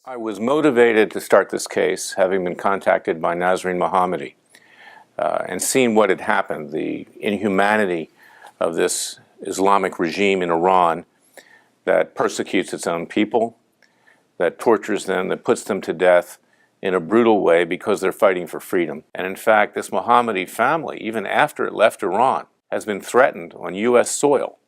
I was motivated to start this case having been contacted by Mohammadi and seen what had happened, the inhumanity of this Islamic regime in Iran that persecutes its own people, that tortures them, that puts them to death in a brutal way because they're fighting for freedom. And in fact, this Mohammadi family, even after it left Iran, has been threatened on U.S. soil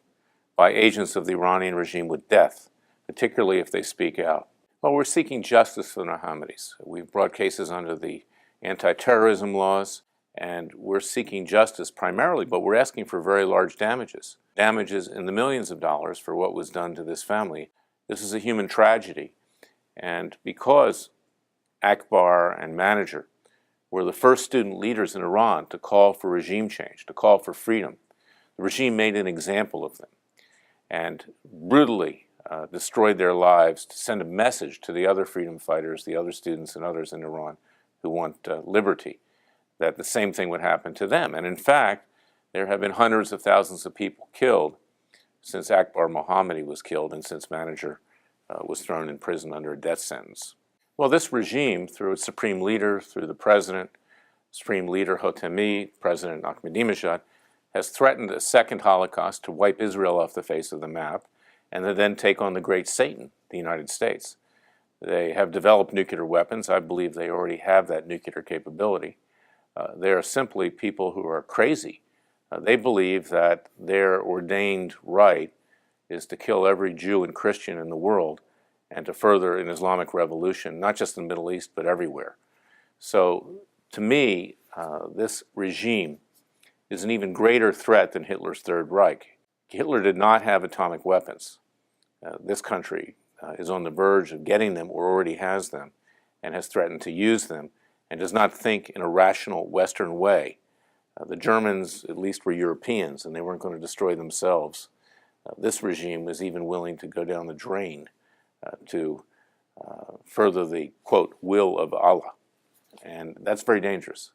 by agents of the Iranian regime with death, particularly if they speak out. Well, we're seeking justice for the Mohammadis. We've brought cases under the anti-terrorism laws, and we're seeking justice primarily, but we're asking for very large damages. Damages in the millions of dollars for what was done to this family. This is a human tragedy. And because Akbar and Manager were the first student leaders in Iran to call for regime change, to call for freedom, the regime made an example of them and brutally destroyed their lives to send a message to the other freedom fighters, the other students and others in Iran who want liberty, that the same thing would happen to them. And in fact, there have been hundreds of thousands of people killed since Akbar Mohammadi was killed and since Manager was thrown in prison under a death sentence. Well, this regime, through its supreme leader, through the president, supreme leader Hotemi, President Ahmadinejad, has threatened a second Holocaust to wipe Israel off the face of the map and to then take on the great Satan, the United States. They have developed nuclear weapons. I believe they already have that nuclear capability. They are simply people who are crazy. They believe that their ordained right is to kill every Jew and Christian in the world and to further an Islamic revolution, not just in the Middle East, but everywhere. So, to me, this regime is an even greater threat than Hitler's Third Reich. Hitler did not have atomic weapons. This country is on the verge of getting them or already has them and has threatened to use them and does not think in a rational Western way. The Germans, at least, were Europeans and they weren't going to destroy themselves. This regime was even willing to go down the drain to further the, quote, will of Allah. And that's very dangerous.